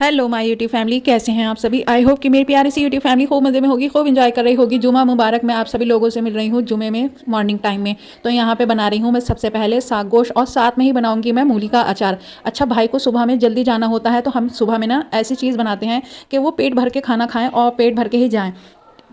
Hello my YouTube family, कैसे हैं आप सभी। आई होप कि मेरी प्यारी सी यूट्यूब फैमिली खूब मज़े में होगी, खूब एंजॉय कर रही होगी। जुमा मुबारक। मैं आप सभी लोगों से मिल रही हूँ जुमे में मॉर्निंग टाइम में। तो यहाँ पे बना रही हूँ मैं सबसे पहले साग गोश्त और साथ में ही बनाऊंगी मैं मूली का अचार। अच्छा, भाई को सुबह में जल्दी जाना होता है तो हम सुबह में ना ऐसी चीज़ बनाते हैं कि वो पेट भर के खाना खाएं और पेट भर के ही जाएं।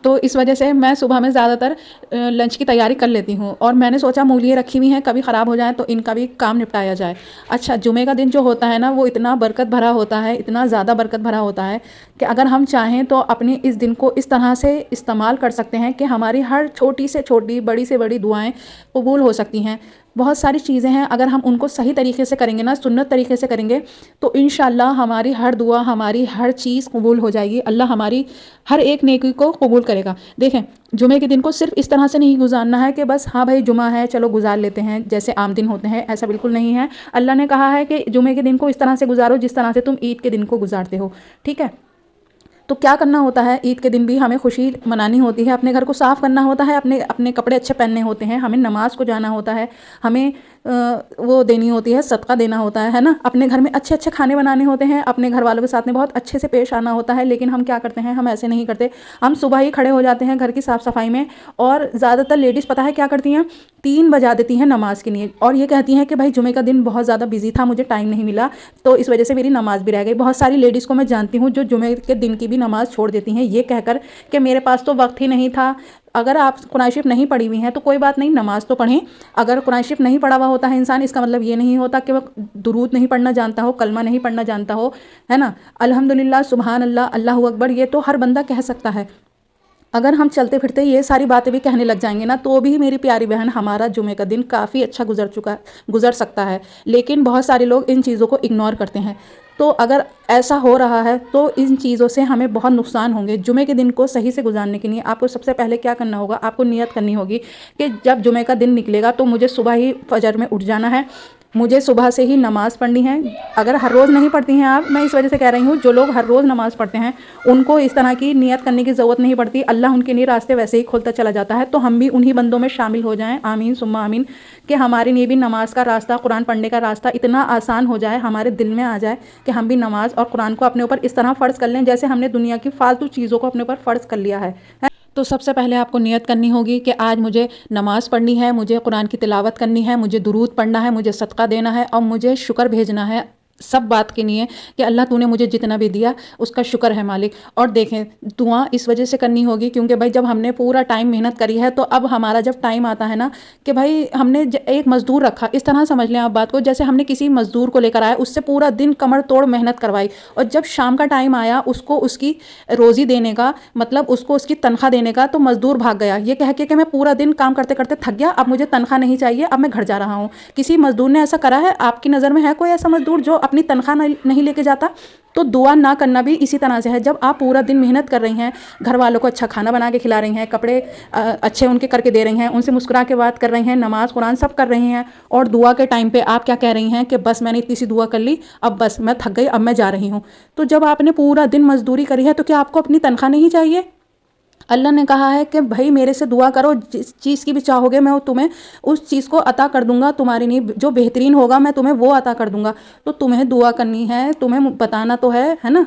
तो इस वजह से मैं सुबह में ज़्यादातर लंच की तैयारी कर लेती हूँ और मैंने सोचा मूलियाँ रखी हुई हैं, कभी ख़राब हो जाए तो इनका भी काम निपटाया जाए। अच्छा, जुमे का दिन जो होता है ना वो इतना बरकत भरा होता है, इतना ज़्यादा बरकत भरा होता है कि अगर हम चाहें तो अपने इस दिन को इस तरह से इस्तेमाल कर सकते हैं कि हमारी हर छोटी से छोटी, बड़ी से बड़ी दुआएं कबूल हो सकती हैं। बहुत सारी चीज़ें हैं, अगर हम उनको सही तरीके से करेंगे ना, सुन्नत तरीके से करेंगे तो इंशाल्लाह हमारी हर दुआ, हमारी हर चीज़ कबूल हो जाएगी। अल्लाह हमारी हर एक नेकी को कबूल करेगा। देखें, जुमे के दिन को सिर्फ इस तरह से नहीं गुजारना है कि बस हाँ भाई जुमा है चलो गुजार लेते हैं जैसे आम दिन होते हैं, ऐसा बिल्कुल नहीं है। अल्लाह ने कहा है कि जुमे के दिन को इस तरह से गुजारो जिस तरह से तुम ईद के दिन को गुजारते हो। ठीक है, तो क्या करना होता है, ईद के दिन भी हमें खुशी मनानी होती है, अपने घर को साफ़ करना होता है, अपने अपने कपड़े अच्छे पहनने होते हैं, हमें नमाज को जाना होता है, हमें वो देनी होती है, सदका देना होता है ना, अपने घर में अच्छे अच्छे खाने बनाने होते हैं, अपने घर वालों के साथ में बहुत अच्छे से पेश आना होता है। लेकिन हम क्या करते हैं, हम ऐसे नहीं करते। हम सुबह ही खड़े हो जाते हैं घर की साफ़ सफाई में और ज़्यादातर लेडीज़ पता है क्या करती हैं, 3 बजा देती हैं नमाज के लिए और ये कहती हैं कि भाई जुमे का दिन बहुत ज़्यादा बिजी था, मुझे टाइम नहीं मिला, तो इस वजह से मेरी नमाज भी रह गई। बहुत सारी लेडीज़ को मैं जानती हूँ जो जुमे के दिन की भी नमाज़ छोड़ देती हैं ये कहकर कि मेरे पास तो वक्त ही नहीं था। अगर आप कुरान शरीफ नहीं पढ़ी हुई हैं तो कोई बात नहीं, नमाज तो पढ़ें। अगर कुरान शरीफ नहीं पढ़ा हुआ होता है इंसान, इसका मतलब ये नहीं होता कि वो दुरूद नहीं पढ़ना जानता हो, कलमा नहीं पढ़ना जानता हो, है ना। अल्हम्दुलिल्लाह, सुबहान अल्लाह, अल्लाहू अकबर, ये तो हर बंदा कह सकता है। अगर हम चलते फिरते ये सारी बातें भी कहने लग जाएंगे ना तो भी मेरी प्यारी बहन हमारा जुमे का दिन काफ़ी अच्छा गुजर सकता है। लेकिन बहुत सारे लोग इन चीज़ों को इग्नोर करते हैं। तो अगर ऐसा हो रहा है तो इन चीज़ों से हमें बहुत नुकसान होंगे। जुमे के दिन को सही से गुजारने के लिए आपको सबसे पहले क्या करना होगा, आपको नियत करनी होगी कि जब जुमे का दिन निकलेगा तो मुझे सुबह ही फजर में उठ जाना है, मुझे सुबह से ही नमाज़ पढ़नी है। अगर हर रोज़ नहीं पढ़ती हैं आप, मैं इस वजह से कह रही हूँ, जो लोग हर रोज़ नमाज़ पढ़ते हैं उनको इस तरह की नियत करने की ज़रूरत नहीं पड़ती, अल्लाह उनके लिए रास्ते वैसे ही खोलता चला जाता है। तो हम भी उन्हीं बंदों में शामिल हो जाएं, आमीन सुम्मा आमीन, कि हमारे लिए भी नमाज का रास्ता, कुरान पढ़ने का रास्ता इतना आसान हो जाए, हमारे दिल में आ जाए कि हम भी नमाज और कुरान को अपने ऊपर इस तरह फ़र्ज़ कर लें जैसे हमने दुनिया की फालतू चीज़ों को अपने ऊपर फ़र्ज़ कर लिया है। तो सबसे पहले आपको नियत करनी होगी कि आज मुझे नमाज़ पढ़नी है, मुझे कुरान की तिलावत करनी है, मुझे दुरूद पढ़ना है, मुझे सदका देना है और मुझे शुक्र भेजना है सब बात के लिए कि अल्लाह तूने मुझे जितना भी दिया उसका शुक्र है मालिक। और देखें, दुआ इस वजह से करनी होगी क्योंकि भाई जब हमने पूरा टाइम मेहनत करी है तो अब हमारा जब टाइम आता है ना कि भाई हमने एक मज़दूर रखा, इस तरह समझ लें आप बात को, जैसे हमने किसी मज़दूर को लेकर आया, उससे पूरा दिन कमर तोड़ मेहनत करवाई और जब शाम का टाइम आया उसको उसकी रोज़ी देने का, मतलब उसको उसकी तनख्वाह देने का, तो मज़दूर भाग गया ये कह के कि मैं पूरा दिन काम करते करते थक गया, अब मुझे तनख्वाह नहीं चाहिए, अब मैं घर जा रहा हूँ। किसी मज़दूर ने ऐसा करा है? आपकी नज़र में है कोई ऐसा मज़दूर जो अपनी तनख्वाह नहीं लेके जाता? तो दुआ ना करना भी इसी तरह से है। जब आप पूरा दिन मेहनत कर रही हैं, घर वालों को अच्छा खाना बना के खिला रही हैं, कपड़े अच्छे उनके करके दे रही हैं, उनसे मुस्कुरा के बात कर रही हैं, नमाज कुरान सब कर रही हैं, और दुआ के टाइम पे आप क्या कह रही हैं कि बस मैंने इतनी सी दुआ कर ली, अब बस मैं थक गई, अब मैं जा रही हूँ। तो जब आपने पूरा दिन मजदूरी करी है तो क्या आपको अपनी तनख्वाह नहीं चाहिए? अल्लाह ने कहा है कि भाई मेरे से दुआ करो, जिस चीज़ की भी चाहोगे मैं तुम्हें उस चीज़ को अता कर दूंगा, तुम्हारे लिए जो बेहतरीन होगा मैं तुम्हें वो अता कर दूंगा। तो तुम्हें दुआ करनी है, तुम्हें बताना तो है ना।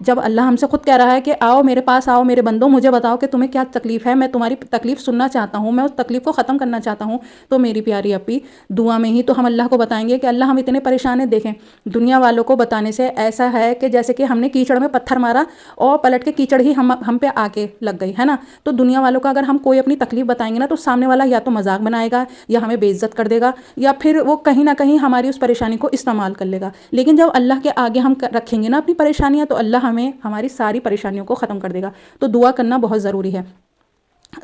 जब अल्लाह हमसे खुद कह रहा है कि आओ मेरे पास, आओ मेरे बंदो, मुझे बताओ कि तुम्हें क्या तकलीफ़ है, मैं तुम्हारी तकलीफ़ सुनना चाहता हूँ, मैं उस तकलीफ़ को ख़त्म करना चाहता हूँ। तो मेरी प्यारी अपी, दुआ में ही तो हम अल्लाह को बताएंगे कि अल्लाह हम इतने परेशान हैं। देखें, दुनिया वालों को बताने से ऐसा है कि जैसे कि हमने कीचड़ में पत्थर मारा और पलट के कीचड़ ही हम पे आके लग गई, है ना। तो दुनिया वालों का अगर हम कोई अपनी तकलीफ़ बताएंगे ना तो सामने वाला या तो मजाक बनाएगा या हमें बेइज्जत कर देगा या फिर वो कहीं ना कहीं हमारी उस परेशानी को इस्तेमाल कर लेगा। लेकिन जब अल्लाह के आगे हम रखेंगे ना अपनी परेशानियाँ तो अल्लाह हमें हमारी सारी परेशानियों को ख़त्म कर देगा। तो दुआ करना बहुत ज़रूरी है।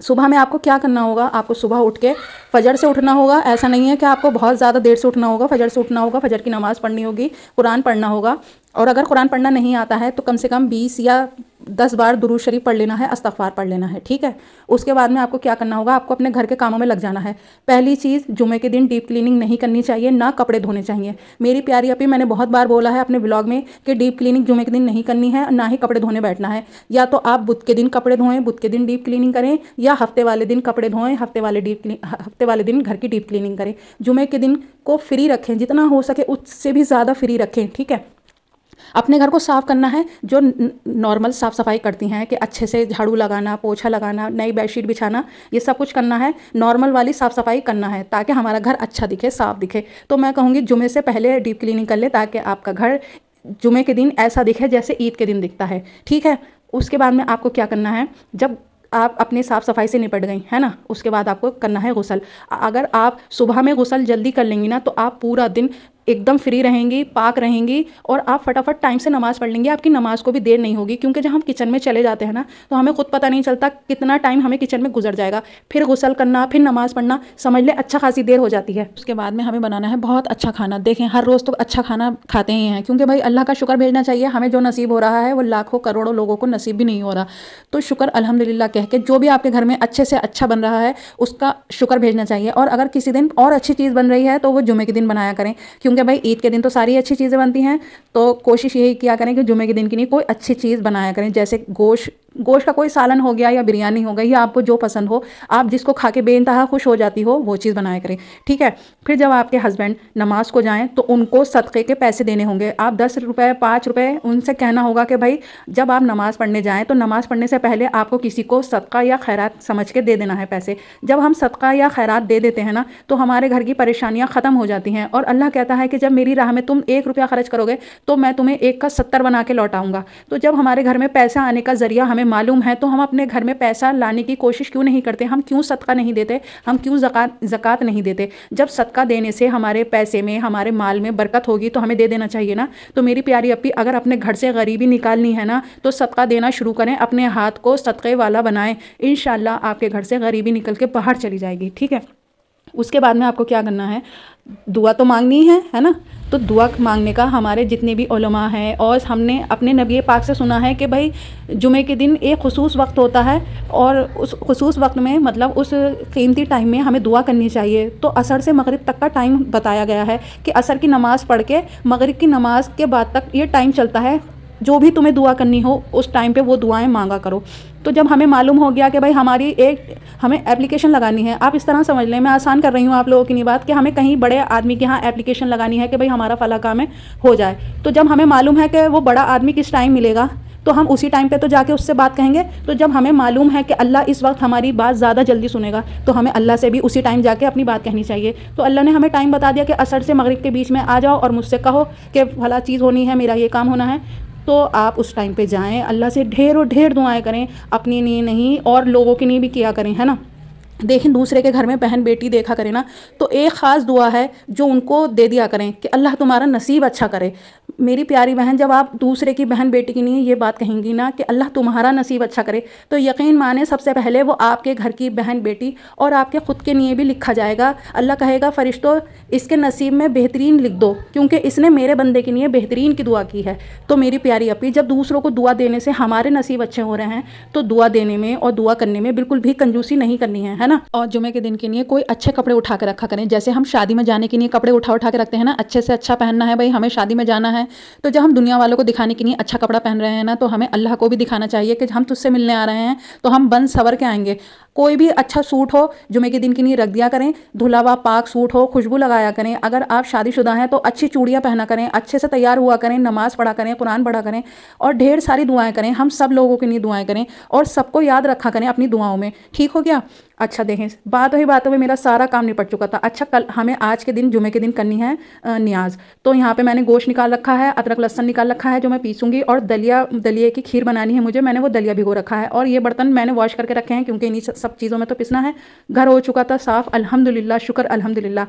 सुबह में आपको क्या करना होगा, आपको सुबह उठ के फजर से उठना होगा। ऐसा नहीं है कि आपको बहुत ज़्यादा देर से उठना होगा, फजर से उठना होगा, फजर की नमाज़ पढ़नी होगी, कुरान पढ़ना होगा। और अगर कुरान पढ़ना नहीं आता है तो कम से कम 20 या 10 बार दुरूद शरीफ पढ़ लेना है, अस्तगफार पढ़ लेना है, ठीक है। उसके बाद में आपको क्या करना होगा, आपको अपने घर के कामों में लग जाना है। पहली चीज़, जुमे के दिन डीप क्लीनिंग नहीं करनी चाहिए, ना कपड़े धोने चाहिए। मेरी प्यारी अपी, मैंने बहुत बार बोला है अपने ब्लॉग में कि डीप क्लीनिंग जुमे के दिन नहीं करनी है, ना ही कपड़े धोने बैठना है। या तो आप बुध के दिन कपड़े धोएं, बुध के दिन डीप क्लीनिंग करें, या हफ्ते वाले दिन कपड़े धोएं, हफ्ते वाले दिन घर की डीप क्लीनिंग करें। जुमे के दिन को फ्री रखें, जितना हो सके उससे भी ज़्यादा फ्री रखें, ठीक है। اپنے گھر کو صاف کرنا ہے، جو نارمل صاف صفائی کرتی ہیں کہ اچھے سے جھاڑو لگانا، پوچھا لگانا، نئی بیڈ شیٹ بچھانا، یہ سب کچھ کرنا ہے، نارمل والی صاف صفائی کرنا ہے تاکہ ہمارا گھر اچھا دکھے، صاف دکھے۔ تو میں کہوں گی جمعے سے پہلے ڈیپ کلیننگ کر لے تاکہ آپ کا گھر جمعے کے دن ایسا دکھے جیسے عید کے دن دکھتا ہے، ٹھیک ہے۔ اس کے بعد میں آپ کو کیا کرنا ہے، جب آپ اپنی صاف صفائی سے نپٹ گئی ہے نا، اس کے بعد آپ کو کرنا ہے غسل۔ اگر آپ صبح میں غسل جلدی کر لیں گی نا تو آپ پورا دن ایک دم فری رہیں گی، پاک رہیں گی، اور آپ فٹافٹ ٹائم سے نماز پڑھ لیں گی، آپ کی نماز کو بھی دیر نہیں ہوگی، کیونکہ جب ہم کچن میں چلے جاتے ہیں نا تو ہمیں خود پتہ نہیں چلتا کتنا ٹائم ہمیں کچن میں گزر جائے گا، پھر غسل کرنا، پھر نماز پڑھنا، سمجھ لیں اچھا خاصی دیر ہو جاتی ہے۔ اس کے بعد میں ہمیں بنانا ہے بہت اچھا کھانا۔ دیکھیں ہر روز تو اچھا کھانا کھاتے ہی ہیں، کیونکہ بھائی اللہ کا شکر بھیجنا چاہیے، ہمیں جو نصیب ہو رہا ہے وہ لاکھوں کروڑوں لوگوں کو نصیب بھی نہیں ہو رہا، تو شکر الحمدللہ کہہ کے جو بھی آپ کے گھر میں اچھے سے اچھا بن رہا ہے اس کا شکر بھیجنا چاہیے۔ اور اگر کسی دن اور اچھی چیز بن رہی ہے تو وہ جمعے کے دن بنایا کریں، کیونکہ بھائی عید کے دن تو ساری اچھی چیزیں بنتی ہیں، تو کوشش یہی کیا کریں کہ جمعے کے دن کی نہیں کوئی اچھی چیز بنایا کریں، جیسے گوشت کا کوئی سالن ہو گیا یا بریانی ہو گئی، یا آپ کو جو پسند ہو، آپ جس کو کھا کے بے انتہا خوش ہو جاتی ہو وہ چیز بنایا کریں، ٹھیک ہے۔ پھر جب آپ کے ہسبینڈ نماز کو جائیں تو ان کو صدقے کے پیسے دینے ہوں گے، آپ 10 روپے 5 روپے ان سے کہنا ہوگا کہ بھائی جب آپ نماز پڑھنے جائیں تو نماز پڑھنے سے پہلے آپ کو کسی کو صدقہ یا خیرات سمجھ کے دے دینا ہے پیسے۔ جب ہم صدقہ یا خیرات دے دیتے ہیں نا تو ہمارے گھر کی پریشانیاں ختم ہو جاتی ہیں، اور اللہ کہتا ہے کہ جب میری راہ میں تم 1 روپیہ خرچ کرو گے تو میں تمہیں 1 کا 70 بنا کے لوٹاؤں گا۔ تو جب ہمارے گھر میں پیسہ آنے کا ذریعہ ہمیں معلوم ہے تو ہم اپنے گھر میں پیسہ لانے کی کوشش کیوں نہیں کرتے، ہم کیوں صدقہ نہیں دیتے، ہم کیوں زکوٰۃ نہیں دیتے۔ جب صدقہ دینے سے ہمارے پیسے میں، ہمارے مال میں برکت ہوگی تو ہمیں دے دینا چاہیے نا۔ تو میری پیاری اپی، اگر اپنے گھر سے غریبی نکالنی ہے نا تو صدقہ دینا شروع کریں، اپنے ہاتھ کو صدقے والا بنائیں، انشاءاللہ آپ کے گھر سے غریبی نکل کے باہر چلی جائے گی، ٹھیک ہے۔ اس کے بعد میں آپ کو کیا کرنا ہے، دعا تو مانگنی ہے نا، تو دعا مانگنے کا ہمارے جتنے بھی علماء ہیں، اور ہم نے اپنے نبی پاک سے سنا ہے کہ بھائی جمعے کے دن ایک خصوص وقت ہوتا ہے، اور اس خصوص وقت میں مطلب اس قیمتی ٹائم میں ہمیں دعا کرنی چاہیے۔ تو عصر سے مغرب تک کا ٹائم بتایا گیا ہے کہ عصر کی نماز پڑھ کے مغرب کی نماز کے بعد تک یہ ٹائم چلتا ہے، جو بھی تمہیں دعا کرنی ہو اس ٹائم پہ وہ دعائیں مانگا کرو۔ تو جب ہمیں معلوم ہو گیا کہ بھائی ہمیں اپلیکیشن لگانی ہے، آپ اس طرح سمجھ لیں، میں آسان کر رہی ہوں آپ لوگوں کی نہیں بات، کہ ہمیں کہیں بڑے آدمی کے ہاں اپلیکیشن لگانی ہے کہ بھائی ہمارا فلاں کام ہے ہو جائے، تو جب ہمیں معلوم ہے کہ وہ بڑا آدمی کس ٹائم ملے گا تو ہم اسی ٹائم پہ تو جا کے اس سے بات کہیں گے۔ تو جب ہمیں معلوم ہے کہ اللہ اس وقت ہماری بات زیادہ جلدی سنے گا تو ہمیں اللہ سے بھی اسی ٹائم جا کے اپنی بات کہنی چاہیے۔ تو اللہ نے ہمیں ٹائم بتا دیا کہ عصر سے مغرب کے بیچ میں آ جاؤ اور مجھ سے کہو کہ فلاں چیز ہونی ہے، میرا یہ کام ہونا ہے، تو آپ اس ٹائم پہ جائیں، اللہ سے ڈھیر و ڈھیر دعائیں کریں، اپنی لیے نہیں اور لوگوں کے لیے بھی کیا کریں، ہے نا۔ دیکھیں دوسرے کے گھر میں بہن بیٹی دیکھا کریں نا تو ایک خاص دعا ہے جو ان کو دے دیا کریں کہ اللہ تمہارا نصیب اچھا کرے۔ میری پیاری بہن، جب آپ دوسرے کی بہن بیٹی کے لیے یہ بات کہیں گی نا کہ اللہ تمہارا نصیب اچھا کرے، تو یقین مانے سب سے پہلے وہ آپ کے گھر کی بہن بیٹی اور آپ کے خود کے لیے بھی لکھا جائے گا۔ اللہ کہے گا فرشتوں اس کے نصیب میں بہترین لکھ دو، کیونکہ اس نے میرے بندے کے لیے بہترین کی دعا کی ہے۔ تو میری پیاری اپی، جب دوسروں کو دعا دینے سے ہمارے نصیب اچھے ہو رہے ہیں تو دعا دینے میں اور دعا کرنے میں بالکل بھی کنجوسی نہیں کرنی ہے نا۔ اور جمعے کے دن کے لیے کوئی اچھے کپڑے اٹھا کے رکھا کریں، جیسے ہم شادی میں جانے کے لیے کپڑے اٹھا کے رکھتے ہیں نا، اچھے سے اچھا پہننا ہے، بھائی ہمیں شادی میں جانا ہے، تو جب ہم دنیا والوں کو دکھانے کے لیے اچھا کپڑا پہن رہے ہیں نا تو ہمیں اللہ کو بھی دکھانا چاہیے کہ ہم تجھ سے ملنے آ رہے ہیں تو ہم بن سور کے آئیں گے۔ کوئی بھی اچھا سوٹ ہو جمعے کے دن کے لیے رکھ دیا کریں، دھلا ہوا پاک سوٹ ہو، خوشبو لگایا کریں۔ اگر آپ شادی شدہ ہیں تو اچھی چوڑیاں پہنا کریں، اچھے سے تیار ہوا کریں، نماز پڑھا کریں، قرآن پڑھا کریں، اور ڈھیر ساری دعائیں کریں، ہم سب لوگوں کے لیے دعائیں کریں اور سب کو یاد رکھا کریں اپنی دعاؤں میں، ٹھیک ہو گیا۔ اچھا دیکھیں باتوں میں میرا سارا کام نپٹ چکا تھا۔ اچھا کل ہمیں آج کے دن جمعے کے دن کرنی ہے نیاز، تو یہاں پہ میں نے گوشت نکال رکھا ہے، ادرک لہسن نکال رکھا ہے جو میں پیسوں گی، اور دلیے کی کھیر بنانی ہے مجھے، میں نے وہ دلیا بھگو رکھا ہے، اور یہ برتن میں نے واش کر کے رکھے ہیں کیونکہ انہیں سب چیزوں میں تو پسنا ہے۔ گھر ہو چکا تھا صاف، الحمدللہ، شکر الحمدللہ۔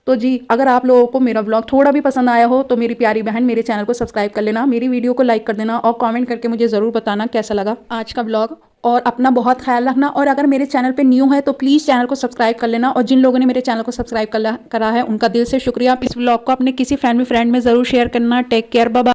تو جی اگر آپ لوگوں کو میرا ولاگ تھوڑا بھی پسند آیا ہو تو میری پیاری بہن میرے چینل کو سبسکرائب کر لینا، میری ویڈیو کو لائک کر دینا، اور کامنٹ کر کے مجھے ضرور بتانا کیسا لگا آج کا ولاگ، اور اپنا بہت خیال رکھنا۔ اور اگر میرے چینل پہ نیو ہے تو پلیز چینل کو سبسکرائب کر لینا، اور جن لوگوں نے میرے چینل کو سبسکرائب کرا ہے ان کا دل سے شکریہ۔ اس ولاگ کو اپنے کسی فیملی فرینڈ میں ضرور شیئر کرنا۔ Take care, bye bye.